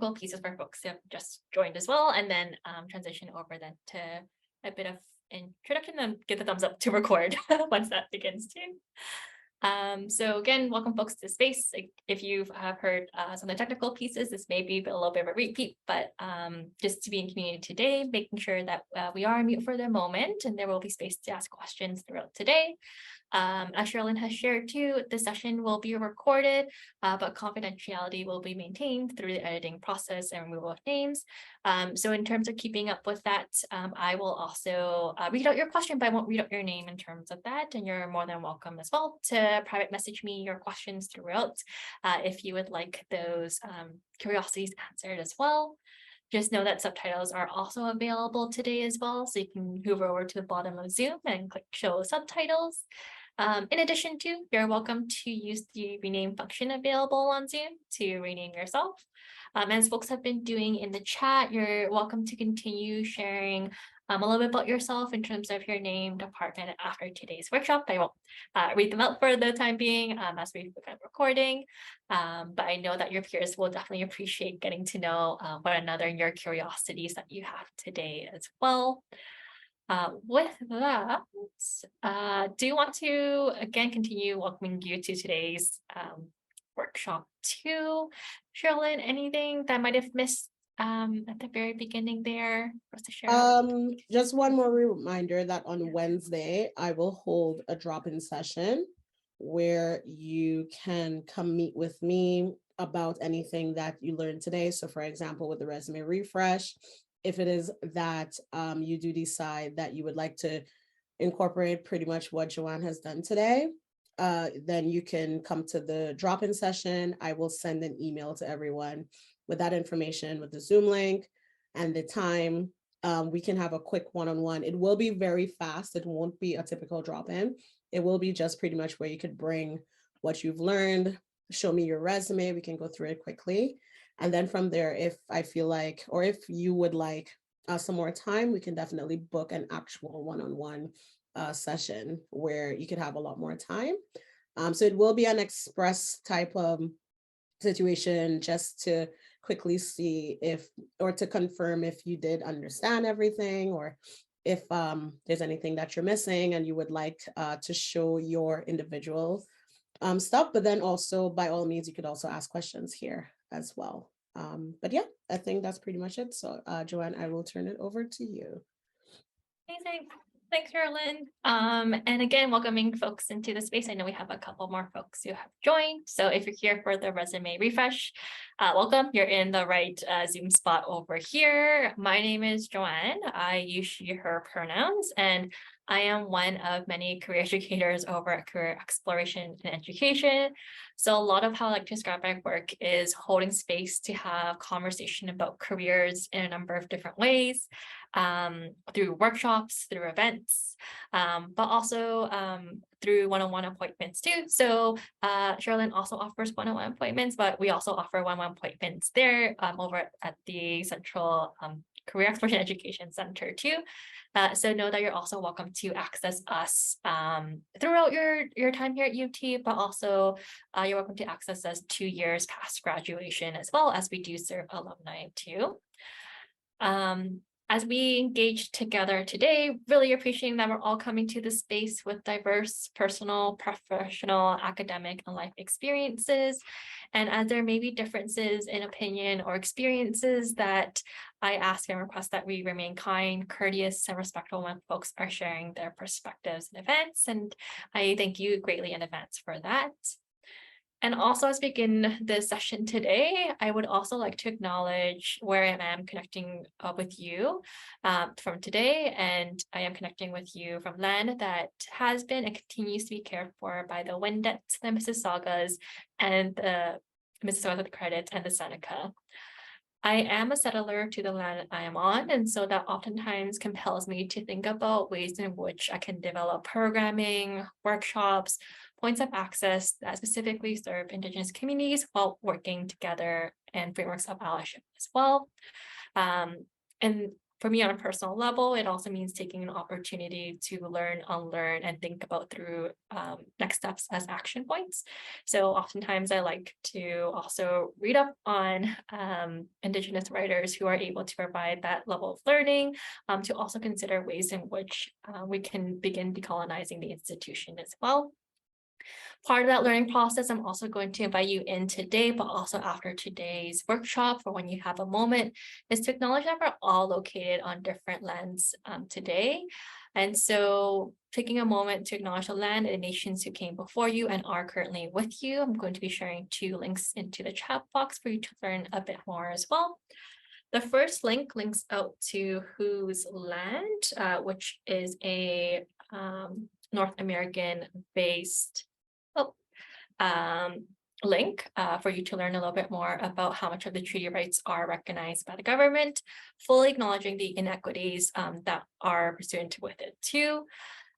technical pieces for folks who have just joined as well, and then transition over then to a bit of introduction and give the thumbs up to record once that begins too. So again, welcome folks to the space. If you have heard some of the technical pieces, this may be a little bit of a repeat, but just to be in community today, making sure that we are on mute for the moment, and there will be space to ask questions throughout today. As Sherilyn has shared too, the session will be recorded, but confidentiality will be maintained through the editing process and removal of names. So in terms of keeping up with that, I will also read out your question, but I won't read out your name in terms of that. And you're more than welcome as well to private message me your questions throughout if you would like those curiosities answered as well. Just know that subtitles are also available today as well. So you can hover over to the bottom of Zoom and click show subtitles. In addition to, you're welcome to use the rename function available on Zoom to rename yourself. As folks have been doing in the chat, you're welcome to continue sharing a little bit about yourself in terms of your name, department after today's workshop. I won't read them out for the time being as we begin recording, but I know that your peers will definitely appreciate getting to know one another and your curiosities that you have today as well. With that, do you want to again continue welcoming you to today's workshop too? Sherilyn, anything that I might have missed at the very beginning there for us to share? Just one more reminder that on Wednesday, I will hold a drop-in session where you can come meet with me about anything that you learned today. So for example, with the resume refresh, if it is that you do decide that you would like to incorporate pretty much what Joanne has done today, then you can come to the drop-in session. I will send an email to everyone with that information, with the Zoom link and the time. We can have a quick one-on-one. It will be very fast. It won't be a typical drop-in. It will be just pretty much where you could bring what you've learned, show me your resume. We can go through it quickly. And then from there, if I feel like, or if you would like some more time, we can definitely book an actual one-on-one session where you could have a lot more time. So it will be an express type of situation just to quickly see if, or to confirm if you did understand everything, or if there's anything that you're missing and you would like to show your individual stuff. But then also, by all means, you could also ask questions here as well. But yeah, I think that's pretty much it. So Joanne, I will turn it over to you. Amazing. Thanks, Sherilyn. And again, welcoming folks into the space. I know we have a couple more folks who have joined. So if you're here for the resume refresh, welcome. You're in the right Zoom spot over here. My name is Joanne. I use she, her pronouns, and I am one of many career educators over at Career Exploration and Education. So a lot of how I like to describe my work is holding space to have conversation about careers in a number of different ways, through workshops, through events, but also through one-on-one appointments too. So Sherilyn also offers one-on-one appointments, but we also offer one-on-one appointments there over at the Central Career Exploration Education Center too. So know that you're also welcome to access us throughout your time here at UT, but also you're welcome to access us 2 years past graduation, as well as we do serve alumni too. As we engage together today, really appreciating that we're all coming to this space with diverse personal, professional, academic, and life experiences. And as there may be differences in opinion or experiences, that I ask and request that we remain kind, courteous, and respectful when folks are sharing their perspectives and events. And I thank you greatly in advance for that. And also, as we begin the session today, I would also like to acknowledge where I am connecting with you from today. And I am connecting with you from land that has been and continues to be cared for by the Wendets, the Mississaugas, and the Mississauga Credit, and the Seneca. I am a settler to the land I am on, and so that oftentimes compels me to think about ways in which I can develop programming, workshops, points of access that specifically serve Indigenous communities while working together in frameworks of allyship as well. And for me on a personal level, it also means taking an opportunity to learn, unlearn, and think about through next steps as action points. So oftentimes I like to also read up on Indigenous writers who are able to provide that level of learning, to also consider ways in which we can begin decolonizing the institution as well. Part of that learning process, I'm also going to invite you in today, but also after today's workshop, for when you have a moment, is to acknowledge that we're all located on different lands today. And so taking a moment to acknowledge the land and the nations who came before you and are currently with you. I'm going to be sharing 2 links into the chat box for you to learn a bit more as well. The first link links out to Whose Land, which is a North American based link for you to learn a little bit more about how much of the treaty rights are recognized by the government, fully acknowledging the inequities that are pursuant with it too.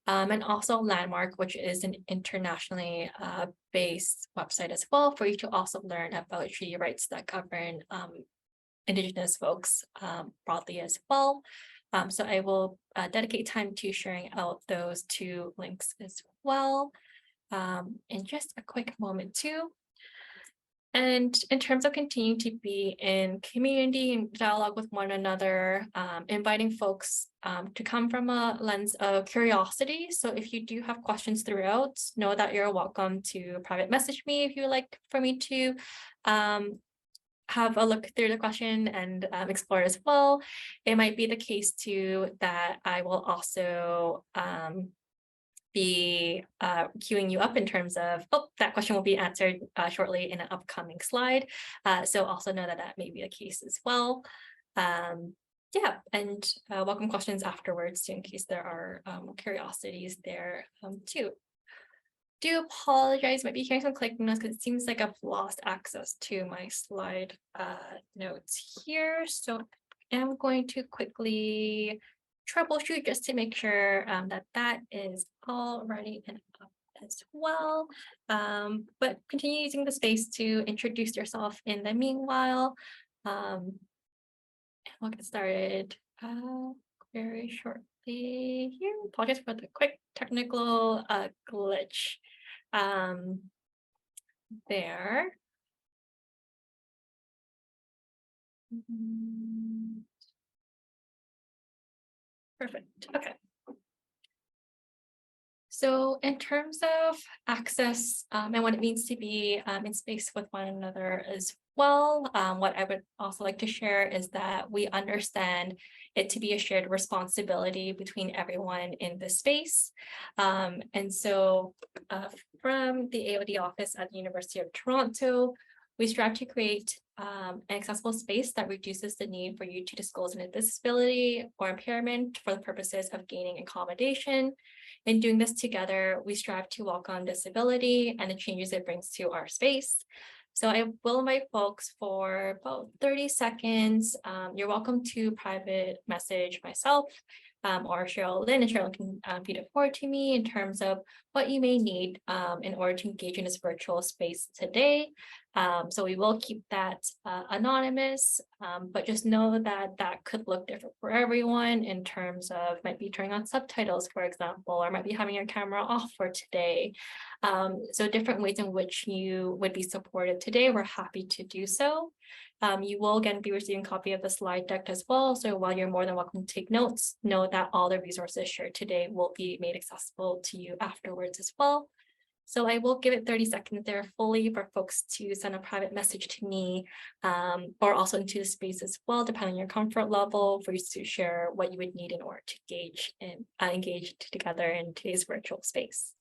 And also Landmark, which is an internationally based website as well, for you to also learn about treaty rights that govern Indigenous folks broadly as well. So I will dedicate time to sharing out those 2 links as well in just a quick moment too. And in terms of continuing to be in community and dialogue with one another, inviting folks to come from a lens of curiosity. So if you do have questions throughout, know that you're welcome to private message me if you would like for me to have a look through the question and explore as well. It might be the case too that I will also be queuing you up in terms of, that question will be answered shortly in an upcoming slide. So also know that that may be the case as well. Yeah, and welcome questions afterwards too, in case there are curiosities there too. Do apologize, might be hearing some clicking noise because it seems like I've lost access to my slide notes here. So I'm going to quickly troubleshoot just to make sure that that is already up as well. But continue using the space to introduce yourself in the meanwhile. We'll get started very shortly here. Apologize for the quick technical glitch there. Perfect. Okay. So in terms of access and what it means to be in space with one another as well, what I would also like to share is that we understand it to be a shared responsibility between everyone in the space. And so from the AOD office at the University of Toronto, we strive to create an accessible space that reduces the need for you to disclose a disability or impairment for the purposes of gaining accommodation. In doing this together, we strive to welcome disability and the changes it brings to our space. So I will invite folks for about 30 seconds. You're welcome to private message myself or Cheryl Lynn, and Cheryl can feed it forward to me in terms of what you may need in order to engage in this virtual space today. So we will keep that anonymous, but just know that that could look different for everyone in terms of might be turning on subtitles, for example, or might be having your camera off for today. So different ways in which you would be supported today, we're happy to do so. You will again be receiving a copy of the slide deck as well. So while you're more than welcome to take notes, know that all the resources shared today will be made accessible to you afterwards as well. So I will give it 30 seconds there fully for folks to send a private message to me or also into the space as well, depending on your comfort level, for you to share what you would need in order to engage together in today's virtual space.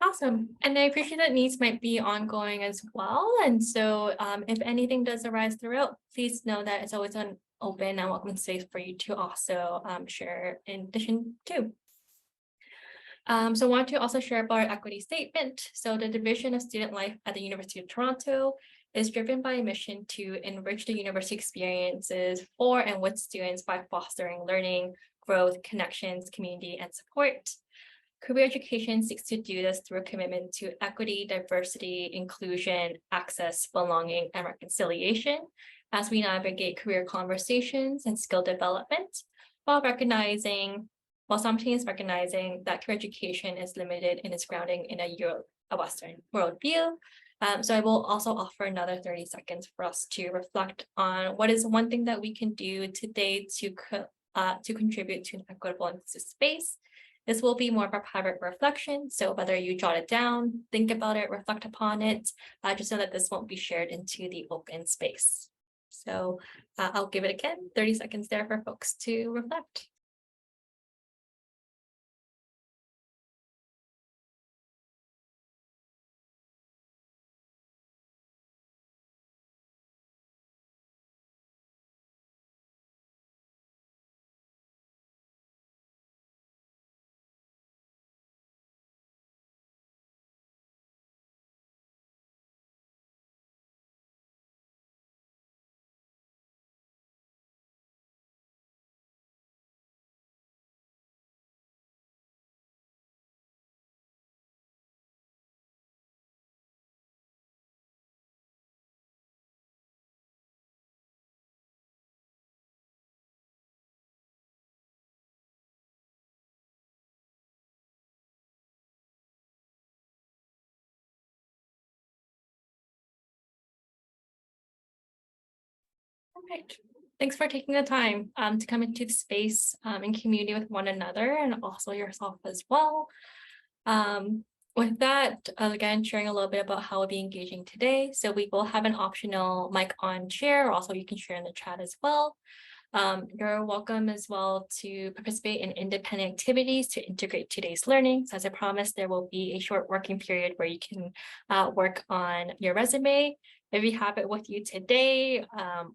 Awesome. And I appreciate that needs might be ongoing as well. And so if anything does arise throughout, please know that it's always an open and welcome space for you to also share in addition to. So I want to also share about our equity statement. So the Division of Student Life at the University of Toronto is driven by a mission to enrich the university experiences for and with students by fostering learning, growth, connections, community, and support. Career education seeks to do this through a commitment to equity, diversity, inclusion, access, belonging, and reconciliation as we navigate career conversations and skill development, while simultaneously recognizing that career education is limited in its grounding in a Western worldview. So I will also offer another 30 seconds for us to reflect on what is one thing that we can do today to contribute to an equitable and inclusive space. This will be more of a private reflection. So whether you jot it down, think about it, reflect upon it, just know that this won't be shared into the open space. So I'll give it again, 30 seconds there for folks to reflect. Perfect. Thanks for taking the time to come into the space in community with one another and also yourself as well. With that, again, sharing a little bit about how we'll be engaging today. So we will have an optional mic on share. Also, you can share in the chat as well. You're welcome as well to participate in independent activities to integrate today's learning. So as I promised, there will be a short working period where you can work on your resume. If you have it with you today,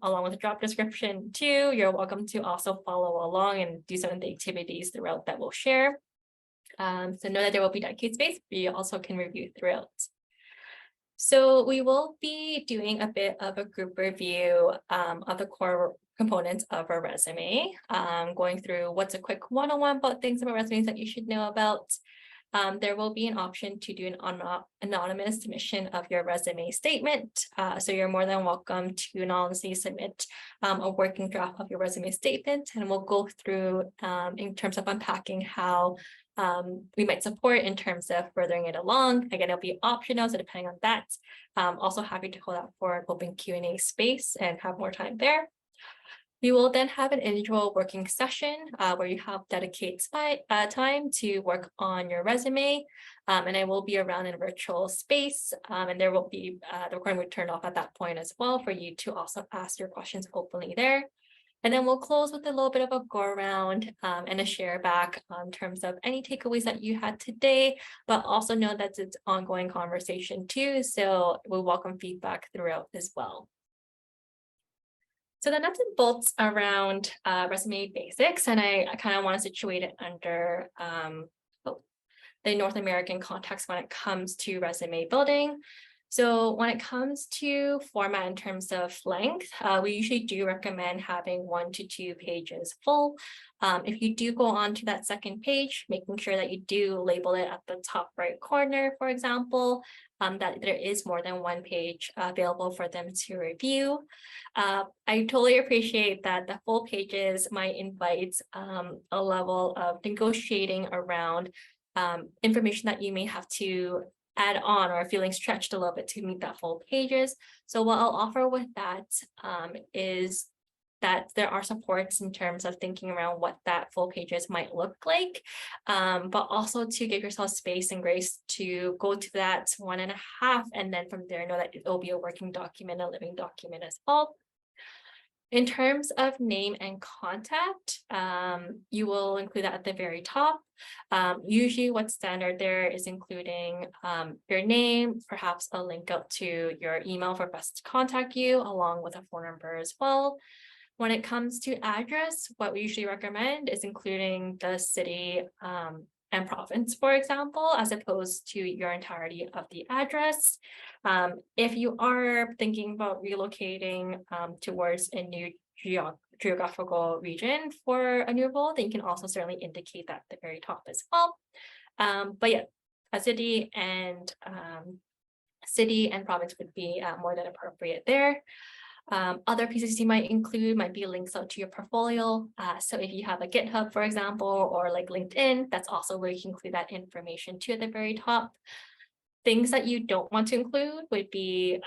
along with the job description too, you're welcome to also follow along and do some of the activities throughout that we'll share. So know that there will be dedicated space, but you also can review throughout. So we will be doing a bit of a group review of the core components of our resume, going through what's a quick one-on-one about things about resumes that you should know about. There will be an option to do an anonymous submission of your resume statement. So you're more than welcome to anonymously submit a working draft of your resume statement, and we'll go through in terms of unpacking how we might support in terms of furthering it along. Again, it'll be optional, so depending on that. Also happy to hold out for an open Q&A space and have more time there. We will then have an individual working session where you have dedicated time to work on your resume, and I will be around in a virtual space, and there will be the recording will turn off at that point as well for you to also ask your questions openly there. And then we'll close with a little bit of a go around and a share back in terms of any takeaways that you had today, but also know that it's ongoing conversation too. So we'll welcome feedback throughout as well. So the nuts and bolts around resume basics, and I kind of want to situate it under the North American context when it comes to resume building. So when it comes to format in terms of length, we usually do recommend having 1 to 2 pages full. If you do go on to that second page, making sure that you do label it at the top right corner, for example, that there is more than 1 page available for them to review. I totally appreciate that the full pages might invite a level of negotiating around information that you may have to add on or feeling stretched a little bit to meet that full pages. So what I'll offer with that is that there are supports in terms of thinking around what that full pages might look like, but also to give yourself space and grace to go to that 1.5, and then from there know that it will be a working document, a living document as well. In terms of name and contact, you will include that at the very top. Usually what's standard there is including your name, perhaps a link out to your email for best to contact you, along with a phone number as well. When it comes to address, what we usually recommend is including the city and province, for example, as opposed to your entirety of the address. If you are thinking about relocating towards a new geographical region for a new role, then you can also certainly indicate that at the very top as well. But yeah, a city and province would be more than appropriate there. Other pieces you might include might be links out to your portfolio. So if you have a GitHub, for example, or like LinkedIn, that's also where you can include that information too at the very top. Things that you don't want to include would be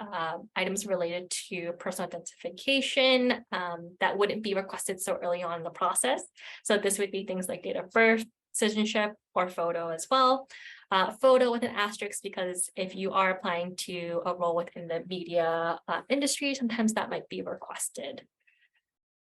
items related to personal identification that wouldn't be requested so early on in the process. So this would be things like date of birth, citizenship, or photo as well. Photo with an asterisk, because if you are applying to a role within the media industry, sometimes that might be requested.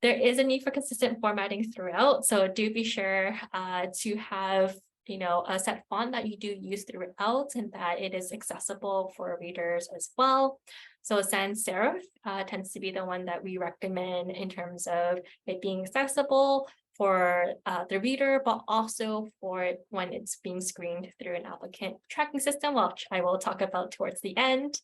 There is a need for consistent formatting throughout, so do be sure to have a set font that you do use throughout and that it is accessible for readers as well. So sans serif tends to be the one that we recommend in terms of it being accessible for the reader, but also for when it's being screened through an applicant tracking system, which I will talk about towards the end.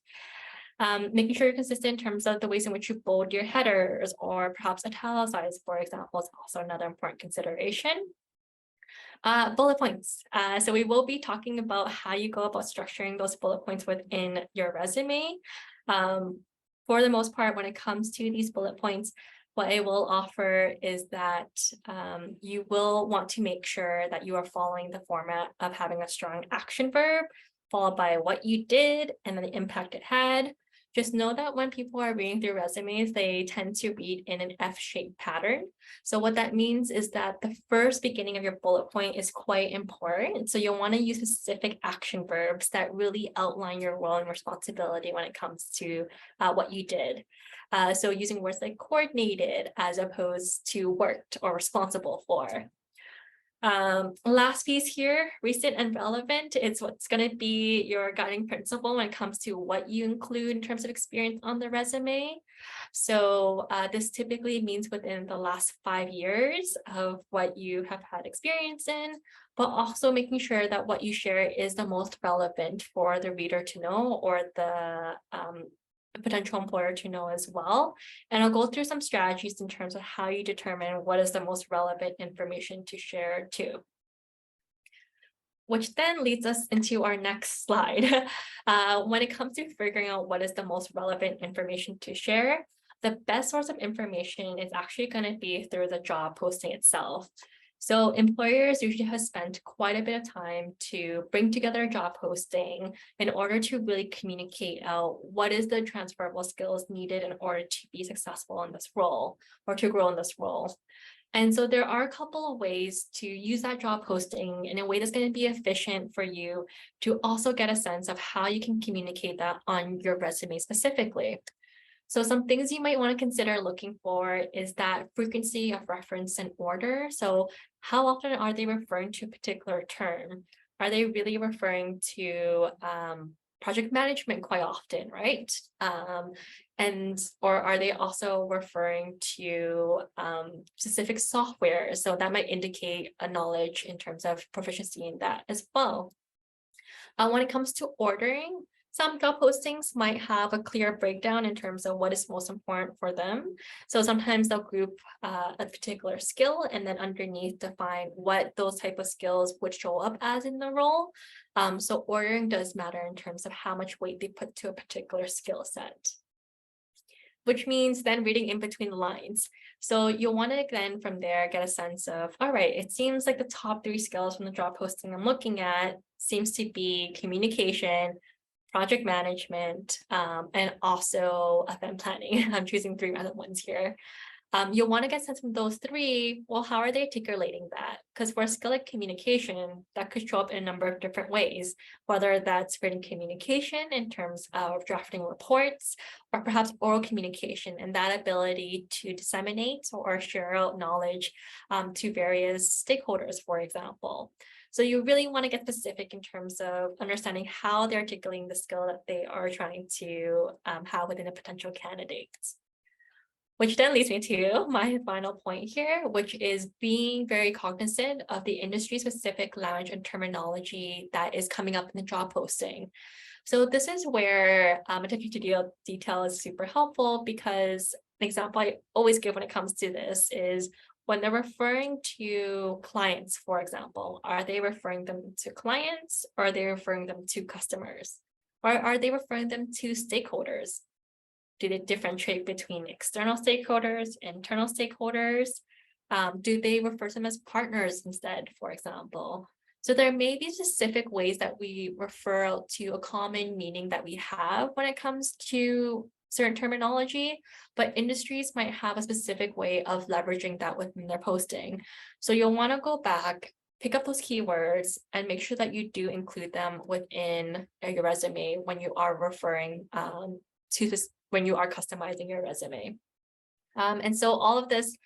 Making sure you're consistent in terms of the ways in which you bold your headers or perhaps italicize, for example, is also another important consideration. Bullet points. So we will be talking about how you go about structuring those bullet points within your resume. For the most part, when it comes to these bullet points, what I will offer is that you will want to make sure that you are following the format of having a strong action verb, followed by what you did and then the impact it had. Just know that when people are reading through resumes, they tend to read in an F-shaped pattern. So what that means is that the first beginning of your bullet point is quite important. So you'll want to use specific action verbs that really outline your role and responsibility when it comes to what you did. So using words like coordinated as opposed to worked or responsible for. Last piece here, recent and relevant. It's what's going to be your guiding principle when it comes to what you include in terms of experience on the resume. So this typically means within the last 5 years of what you have had experience in, but also making sure that what you share is the most relevant for the reader to know, or the potential employer to know as well. And I'll go through some strategies in terms of how you determine what is the most relevant information to share too. Which then leads us into our next slide. When it comes to figuring out what is the most relevant information to share, the best source of information is actually going to be through the job posting itself. So employers usually have spent quite a bit of time to bring together a job posting in order to really communicate out what is the transferable skills needed in order to be successful in this role or to grow in this role. And so there are a couple of ways to use that job posting in a way that's going to be efficient for you to also get a sense of how you can communicate that on your resume specifically. So some things you might want to consider looking for is that frequency of reference and order. So how often are they referring to a particular term? Are they really referring to project management quite often, right? Or are they also referring to specific software? So that might indicate a knowledge in terms of proficiency in that as well. When it comes to ordering, some job postings might have a clear breakdown in terms of what is most important for them. So sometimes they'll group a particular skill and then underneath define what those type of skills would show up as in the role. So ordering does matter in terms of how much weight they put to a particular skill set. Which means then reading in between the lines. So you'll want to then from there get a sense of, all right, it seems like the top 3 skills from the job posting I'm looking at seems to be communication, project management, and also event planning. I'm choosing 3 random ones here. You'll want to get sense from those three. Well, how are they articulating that? Because for a skill like communication, that could show up in a number of different ways, whether that's written communication in terms of drafting reports, or perhaps oral communication and that ability to disseminate or share out knowledge to various stakeholders, for example. So you really want to get specific in terms of understanding how they're articulating the skill that they are trying to have within a potential candidate. Which then leads me to my final point here, which is being very cognizant of the industry-specific language and terminology that is coming up in the job posting. So this is where attention to detail is super helpful, because an example I always give when it comes to this is when they're referring to clients, for example, are they referring them to clients, or are they referring them to customers? Or are they referring them to stakeholders? Do they differentiate between external stakeholders, internal stakeholders? Do they refer to them as partners instead, for example? So there may be specific ways that we refer to a common meaning that we have when it comes to certain terminology, but industries might have a specific way of leveraging that within their posting. So you'll want to go back, pick up those keywords, and make sure that you do include them within your resume when you are referring to this, when you are customizing your resume. And so all of this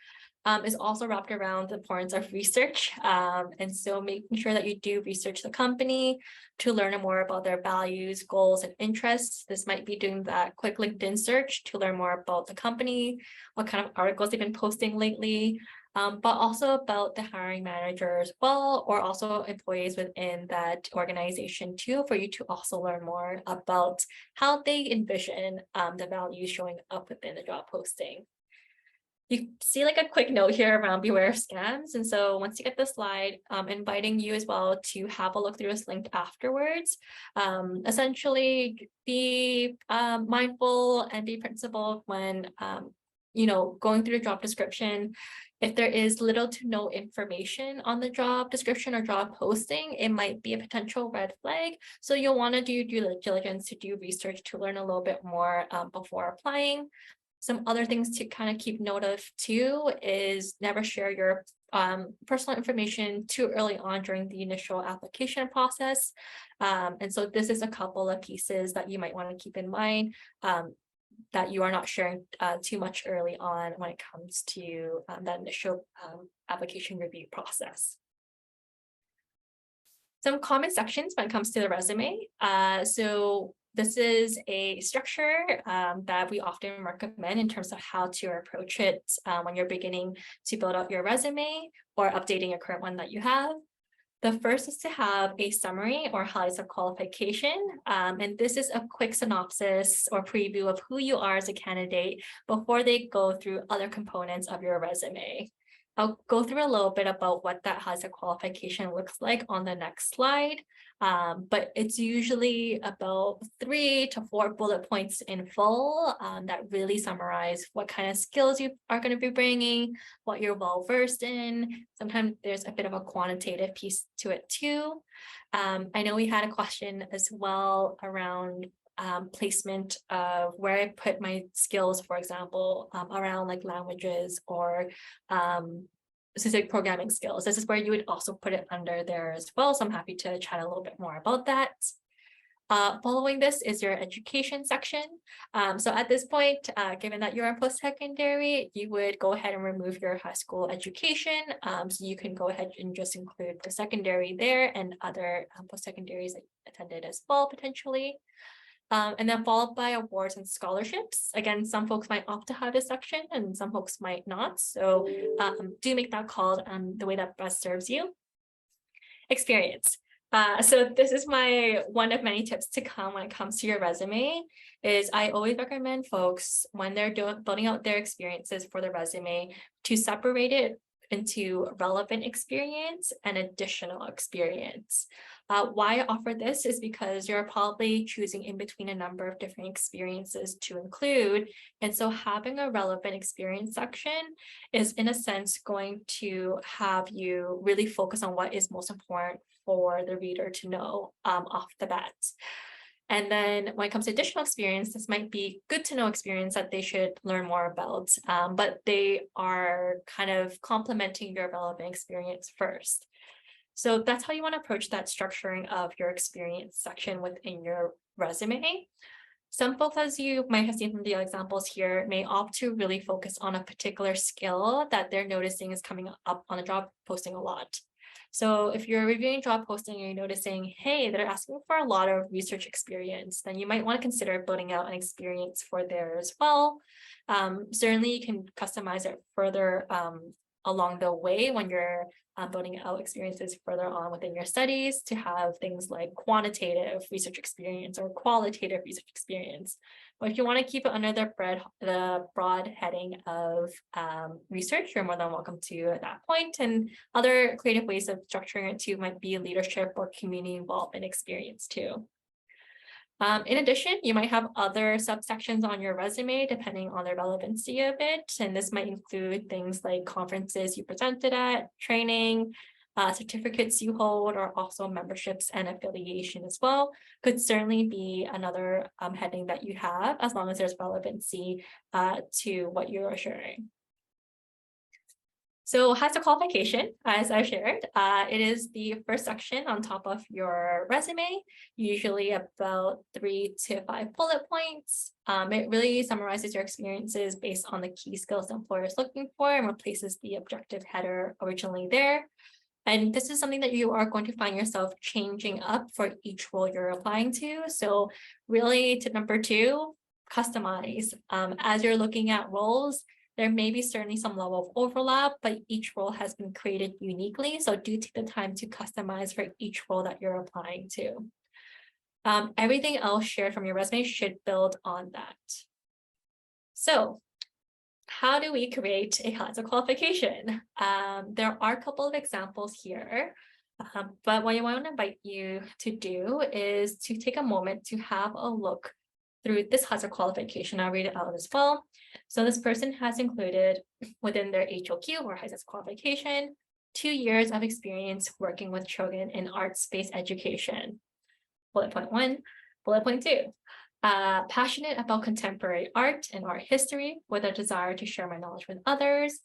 is also wrapped around the importance of research. And so making sure that you do research the company to learn more about their values, goals, and interests. This might be doing that quick LinkedIn search to learn more about the company, what kind of articles they've been posting lately, but also about the hiring manager as well, or also employees within that organization too, for you to also learn more about how they envision the values showing up within the job posting. You see like a quick note here around beware of scams. And so once you get the slide, inviting you as well to have a look through this link afterwards. Essentially be mindful and be principled when going through the job description. If there is little to no information on the job description or job posting, it might be a potential red flag. So you'll want to do due diligence to do research to learn a little bit more before applying. Some other things to kind of keep note of too is never share your personal information too early on during the initial application process. And so this is a couple of pieces that you might want to keep in mind, that you are not sharing too much early on when it comes to that initial application review process. Some common sections when it comes to the resume. So this is a structure that we often recommend in terms of how to approach it when you're beginning to build out your resume or updating your current one that you have. The first is to have a summary or highlights of qualification. And this is a quick synopsis or preview of who you are as a candidate before they go through other components of your resume. I'll go through a little bit about what that highlights of qualification looks like on the next slide. But it's usually about 3 to 4 bullet points in full that really summarize what kind of skills you are going to be bringing, what you're well versed in. Sometimes there's a bit of a quantitative piece to it too. I know we had a question as well around placement of where I put my skills, for example, around like languages or specific programming skills. This is where you would also put it under there as well. So I'm happy to chat a little bit more about that. Following this is your education section. So at this point, given that you're in post-secondary, you would go ahead and remove your high school education. So you can go ahead and just include the secondary there and other post-secondaries that you attended as well, potentially. And then followed by awards and scholarships. Again, some folks might opt to have this section and some folks might not. So do make that call the way that best serves you. Experience. So this is my one of many tips to come when it comes to your resume, is I always recommend folks when they're building out their experiences for the resume to separate it into relevant experience and additional experience. Why I offer this is because you're probably choosing in between a number of different experiences to include. And so having a relevant experience section is in a sense going to have you really focus on what is most important for the reader to know off the bat. And then when it comes to additional experience, this might be good to know experience that they should learn more about, but they are kind of complementing your relevant experience first. So that's how you want to approach that structuring of your experience section within your resume. Some folks, as you might have seen from the examples here, may opt to really focus on a particular skill that they're noticing is coming up on a job posting a lot. So if you're reviewing job posting and you're noticing, hey, they're asking for a lot of research experience, then you might want to consider building out an experience for there as well. Certainly, you can customize it further along the way when you're building out experiences further on within your studies to have things like quantitative research experience or qualitative research experience. But if you want to keep it under the broad heading of research, you're more than welcome to at that point. And other creative ways of structuring it too might be leadership or community involvement experience too. In addition, you might have other subsections on your resume depending on the relevancy of it. And this might include things like conferences you presented at, training, certificates you hold, or also memberships and affiliation as well. Could certainly be another heading that you have as long as there's relevancy to what you're sharing. So HACCP qualification, as I've shared, it is the first section on top of your resume, usually about 3 to 5 bullet points. It really summarizes your experiences based on the key skills the employer is looking for and replaces the objective header originally there. And this is something that you are going to find yourself changing up for each role you're applying to. So really, tip number 2, customize. As you're looking at roles, there may be certainly some level of overlap, but each role has been created uniquely. So do take the time to customize for each role that you're applying to. Everything else shared from your resume should build on that. So how do we create a HACCP qualification? There are a couple of examples here, but what I want to invite you to do is to take a moment to have a look through this HACCP qualification. I'll read it out as well. So this person has included within their HOQ or HACCP qualification, 2 years of experience working with children in arts-based education. Bullet point 1. Bullet point 2. Passionate about contemporary art and art history with a desire to share my knowledge with others.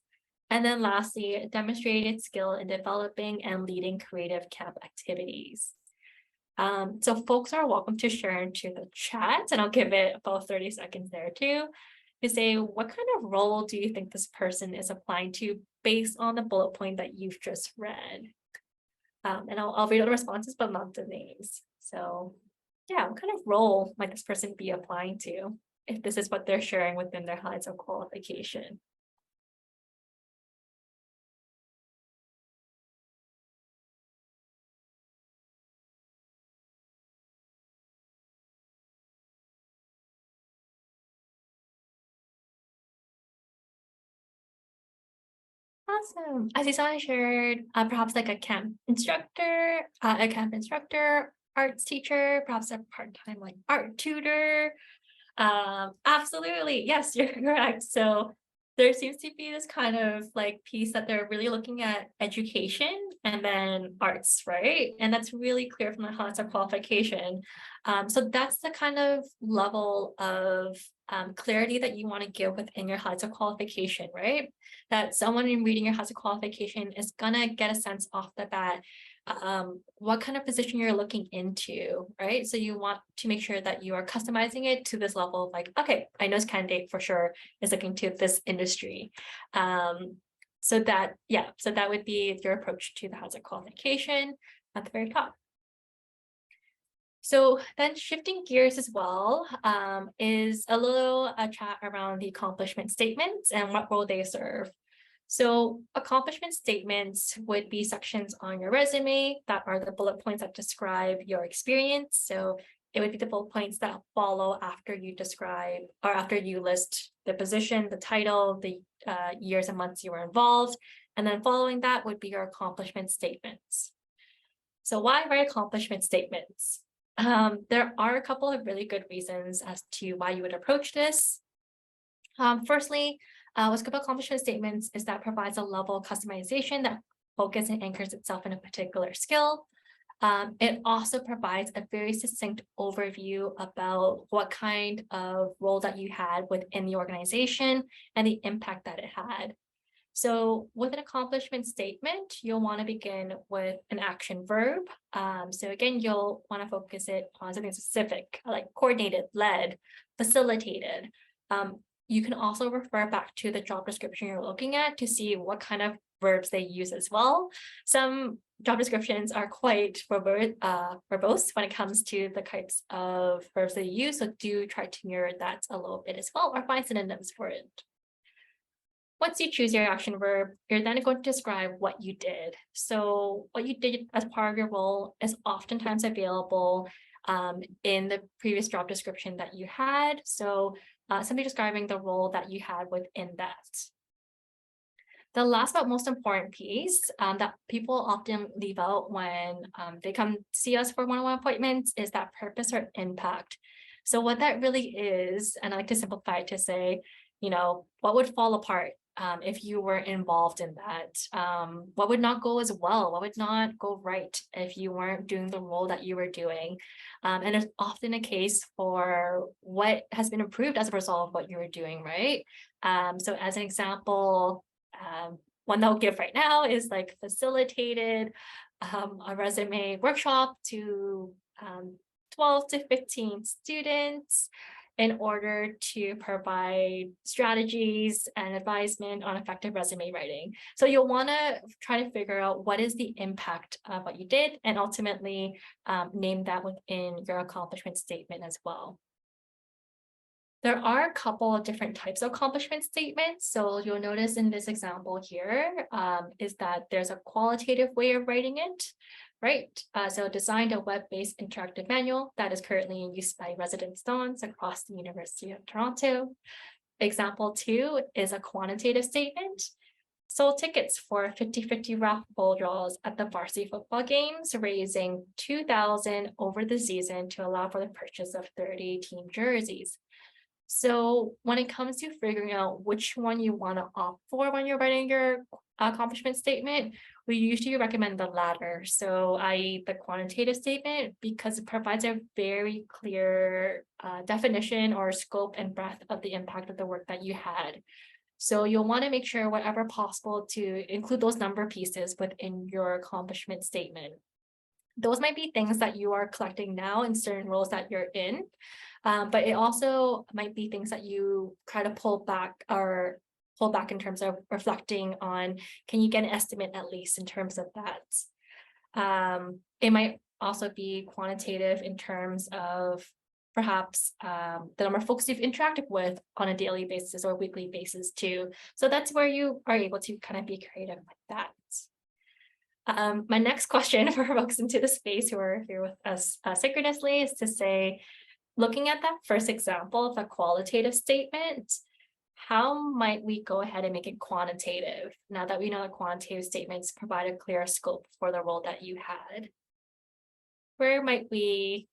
And then lastly, demonstrated skill in developing and leading creative camp activities. So folks are welcome to share into the chat, and I'll give it about 30 seconds there too, to say what kind of role do you think this person is applying to based on the bullet point that you've just read. And I'll read all the responses, but not the names. So yeah, what kind of role might this person be applying to if this is what they're sharing within their HACCP qualification? Awesome. As you saw, I shared perhaps like a camp instructor, arts teacher, perhaps a part-time like art tutor. Absolutely. Yes, you're correct. So there seems to be this kind of like piece that they're really looking at education and then arts, right? And that's really clear from the HACCP qualification. So that's the kind of level of clarity that you want to give within your HACCP qualification, right? That someone in reading your HACCP qualification is gonna get a sense off the bat what kind of position you're looking into, right? So you want to make sure that you are customizing it to this level of like, okay, I know this candidate for sure is looking to this industry. So that would be your approach to the HACCP qualification at the very top. So then shifting gears as well is a little chat around the accomplishment statements and what role they serve. So accomplishment statements would be sections on your resume that are the bullet points that describe your experience. So it would be the bullet points that follow after you describe or after you list the position, the title, the years and months you were involved. And then following that would be your accomplishment statements. So why write accomplishment statements? There are a couple of really good reasons as to why you would approach this. Firstly, what's good about accomplishment statements is that provides a level of customization that focuses and anchors itself in a particular skill. It also provides a very succinct overview about what kind of role that you had within the organization and the impact that it had. So with an accomplishment statement, you'll want to begin with an action verb. So again, you'll want to focus it on something specific, like coordinated, led, facilitated. You can also refer back to the job description you're looking at to see what kind of verbs they use as well. Some job descriptions are quite verbose when it comes to the types of verbs they use. So do try to mirror that a little bit as well, or find synonyms for it. Once you choose your action verb, you're then going to describe what you did. So what you did as part of your role is oftentimes available in the previous job description that you had. So simply describing the role that you had within that. The last but most important piece that people often leave out when they come see us for one-on-one appointments is that purpose or impact. So what that really is, and I like to simplify it to say, what would fall apart if you were involved in that? What would not go as well? What would not go right if you weren't doing the role that you were doing? And it's often a case for what has been improved as a result of what you were doing, right? So as an example, one that I'll give right now is like facilitated a resume workshop to 12 to 15 students in order to provide strategies and advisement on effective resume writing. So you'll want to try to figure out what is the impact of what you did and ultimately name that within your accomplishment statement as well. There are a couple of different types of accomplishment statements. So you'll notice in this example here is that there's a qualitative way of writing it, right? So designed a web-based interactive manual that is currently in use by resident students across the University of Toronto. Example 2 is a quantitative statement. Sold tickets for 50-50 raffle draws at the varsity football games, raising $2,000 over the season to allow for the purchase of 30 team jerseys. So when it comes to figuring out which one you want to opt for when you're writing your accomplishment statement, we usually recommend the latter. So i.e. the quantitative statement, because it provides a very clear definition or scope and breadth of the impact of the work that you had. So you'll want to make sure wherever possible to include those number pieces within your accomplishment statement. Those might be things that you are collecting now in certain roles that you're in, but it also might be things that you try to pull back in terms of reflecting on, can you get an estimate at least in terms of that? It might also be quantitative in terms of perhaps the number of folks you've interacted with on a daily basis or weekly basis too. So that's where you are able to kind of be creative with that. My next question for folks into the space who are here with us synchronously is to say, looking at that first example of a qualitative statement, how might we go ahead and make it quantitative now that we know that quantitative statements provide a clear scope for the role that you had? Where might we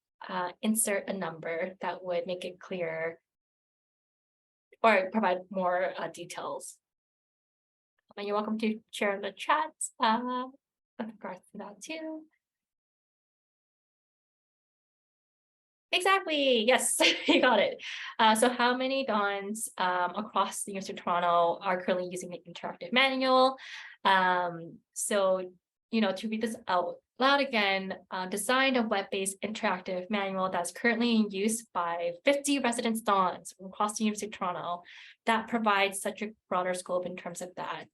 insert a number that would make it clear or provide more details? And you're welcome to share in the chat with regards to that too. Exactly, yes, you got it. So how many dons across the University of Toronto are currently using the interactive manual? So, to read this out loud again, designed a web-based interactive manual that's currently in use by 50 resident dons across the University of Toronto that provides such a broader scope in terms of that.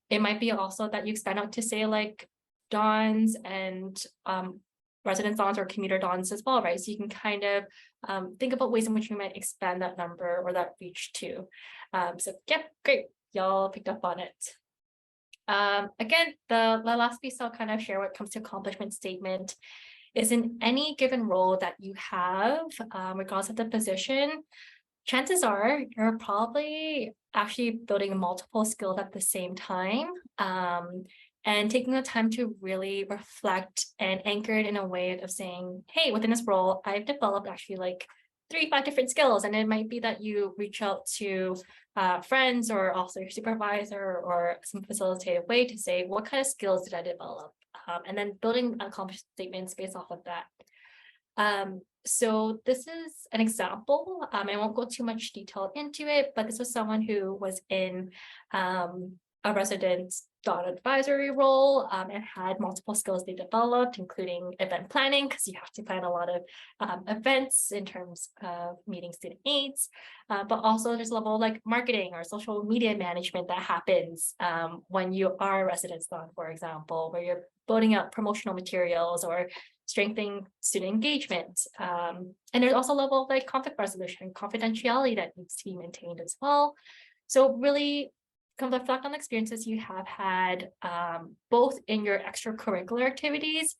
It might be also that you expand out to say like dons and resident dons or commuter dons as well, right? So you can kind of think about ways in which you might expand that number or that reach too. So yeah, great, y'all picked up on it. Again, the last piece I'll kind of share when it comes to accomplishment statement is in any given role that you have, regardless of the position, chances are you're probably actually building multiple skills at the same time. And taking the time to really reflect and anchor it in a way of saying, hey, within this role, I've developed actually like 3-5 different skills. And it might be that you reach out to friends or also your supervisor or some facilitated way to say, what kind of skills did I develop and then building accomplishment statements based off of that. So this is an example. I won't go too much detail into it, but this was someone who was in a resident dot advisory role and had multiple skills they developed, including event planning, because you have to plan a lot of events in terms of meeting student needs, but also there's a level of like marketing or social media management that happens when you are a residence dot, for example, where you're building out promotional materials or strengthening student engagement. And there's also a level of like conflict resolution and confidentiality that needs to be maintained as well. So really come reflect on the experiences you have had, both in your extracurricular activities,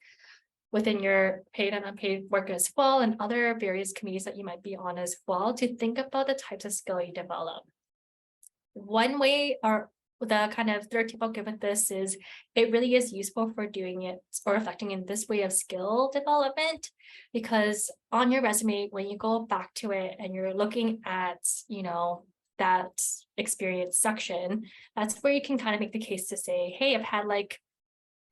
within your paid and unpaid work as well, and other various committees that you might be on as well, to think about the types of skill you develop. One way, or the kind of third tip I'll give with this, is it really is useful for doing it or reflecting in this way of skill development, because on your resume, when you go back to it and you're looking at, you know, that experience section, that's where you can kind of make the case to say, hey, I've had like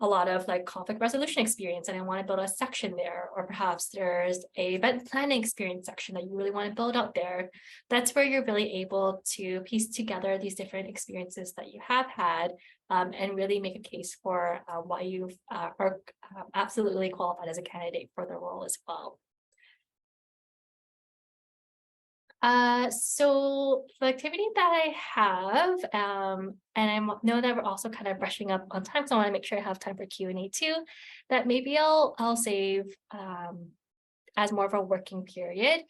a lot of like conflict resolution experience and I want to build a section there, or perhaps there's a event planning experience section that you really want to build out there. That's where you're really able to piece together these different experiences that you have had, and really make a case for why you are absolutely qualified as a candidate for the role as well. So the activity that I have, and I know that we're also kind of brushing up on time, so I want to make sure I have time for Q&A too, that maybe I'll save as more of a working period.